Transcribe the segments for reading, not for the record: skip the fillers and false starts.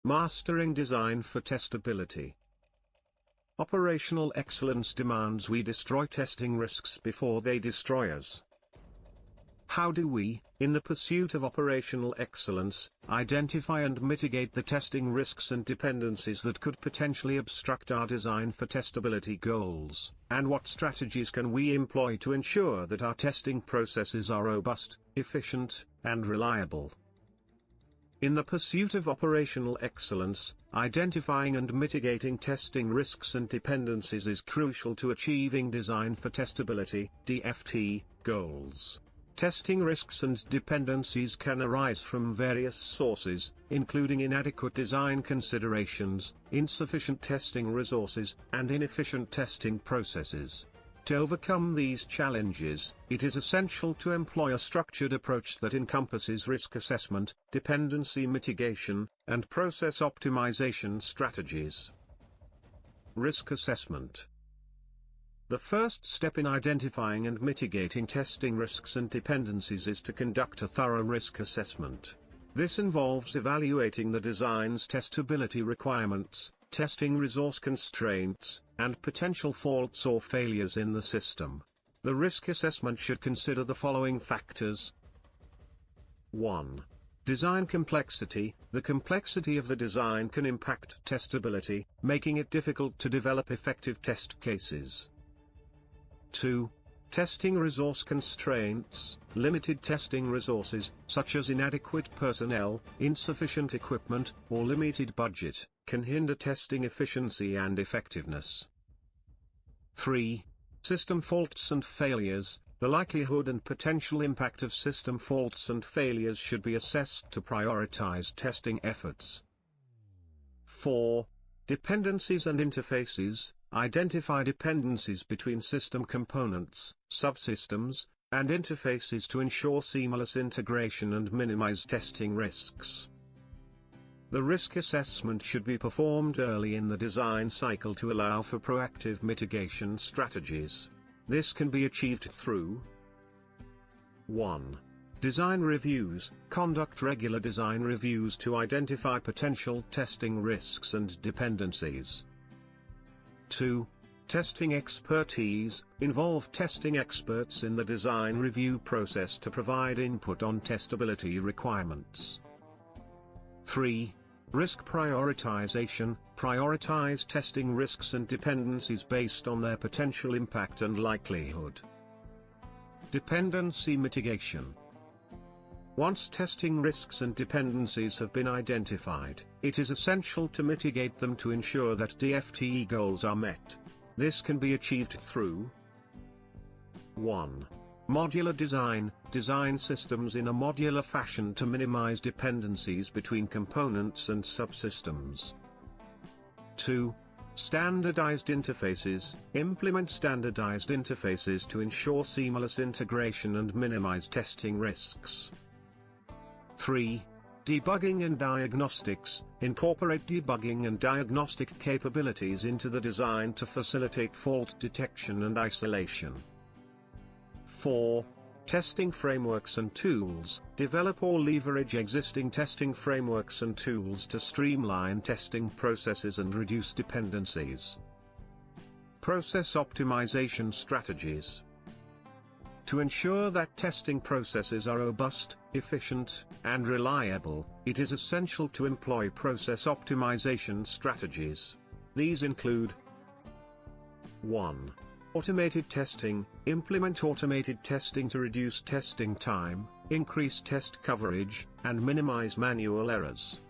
Mastering design for testability. Operational excellence demands we destroy testing risks before they destroy us. How do we, in the pursuit of operational excellence, identify and mitigate the testing risks and dependencies that could potentially obstruct our design for testability goals, and what strategies can we employ to ensure that our testing processes are robust, efficient, and reliable? In the pursuit of operational excellence, identifying and mitigating testing risks and dependencies is crucial to achieving design for testability (DFT) goals. Testing risks and dependencies can arise from various sources, including inadequate design considerations, insufficient testing resources, and inefficient testing processes. To overcome these challenges, it is essential to employ a structured approach that encompasses risk assessment, dependency mitigation, and process optimization strategies. Risk assessment. The first step in identifying and mitigating testing risks and dependencies is to conduct a thorough risk assessment. This involves evaluating the design's testability requirements, testing resource constraints, and potential faults or failures in the system. The risk assessment should consider the following factors. 1. Design complexity. The complexity of the design can impact testability, making it difficult to develop effective test cases. 2. Testing resource constraints. Limited testing resources, such as inadequate personnel, insufficient equipment, or limited budget, can hinder testing efficiency and effectiveness. 3. System faults and failures. The likelihood and potential impact of system faults and failures should be assessed to prioritize testing efforts. 4. Dependencies and interfaces. Identify dependencies between system components, subsystems, and interfaces to ensure seamless integration and minimize testing risks. The risk assessment should be performed early in the design cycle to allow for proactive mitigation strategies. This can be achieved through 1. Design reviews. Conduct regular design reviews to identify potential testing risks and dependencies. 2. Testing expertise. Involve testing experts in the design review process to provide input on testability requirements. 3. Risk prioritization. Prioritize testing risks and dependencies based on their potential impact and likelihood. Dependency mitigation. Once testing risks and dependencies have been identified, it is essential to mitigate them to ensure that DFT goals are met. This can be achieved through 1. Modular design. Design systems in a modular fashion to minimize dependencies between components and subsystems. 2. Standardized interfaces. Implement standardized interfaces to ensure seamless integration and minimize testing risks. 3. Debugging and diagnostics. Incorporate debugging and diagnostic capabilities into the design to facilitate fault detection and isolation. 4. Testing frameworks and tools. Develop or leverage existing testing frameworks and tools to streamline testing processes and reduce dependencies. Process optimization strategies. To ensure that testing processes are robust, efficient, and reliable, it is essential to employ process optimization strategies. These include 1. Automated testing. Implement automated testing to reduce testing time, increase test coverage, and minimize manual errors.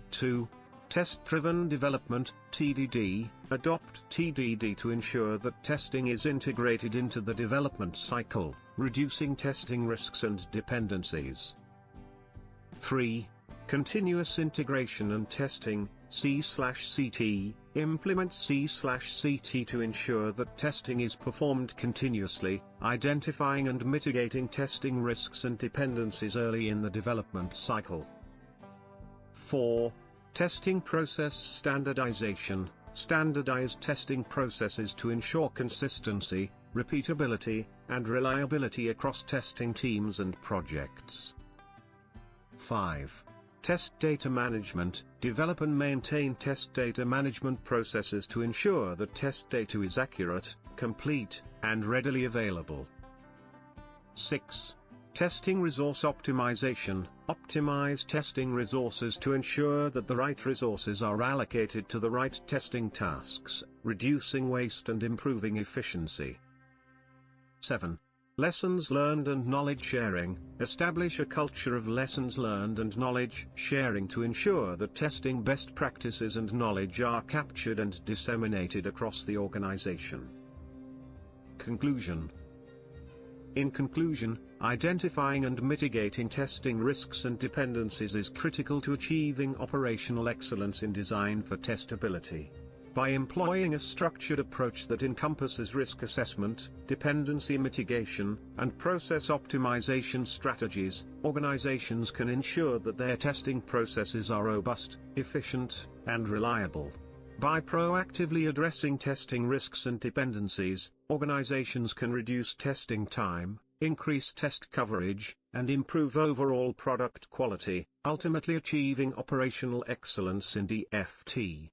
2. Test-driven development, TDD. Adopt TDD to ensure that testing is integrated into the development cycle, reducing testing risks and dependencies. 3. Continuous integration and testing, C/CT. Implement C/CT to ensure that testing is performed continuously, identifying and mitigating testing risks and dependencies early in the development cycle. 4. Testing process standardization. Standardize testing processes to ensure consistency, repeatability, and reliability across testing teams and projects. 5. Test data management. Develop and maintain test data management processes to ensure that test data is accurate, complete, and readily available. 6. Testing resource optimization. Optimize testing resources to ensure that the right resources are allocated to the right testing tasks, reducing waste and improving efficiency. 7. Lessons learned and knowledge sharing. Establish a culture of lessons learned and knowledge sharing to ensure that testing best practices and knowledge are captured and disseminated across the organization. Conclusion. In conclusion, identifying and mitigating testing risks and dependencies is critical to achieving operational excellence in design for testability. By employing a structured approach that encompasses risk assessment, dependency mitigation, and process optimization strategies, organizations can ensure that their testing processes are robust, efficient, and reliable. By proactively addressing testing risks and dependencies, organizations can reduce testing time, increase test coverage, and improve overall product quality, ultimately achieving operational excellence in DFT.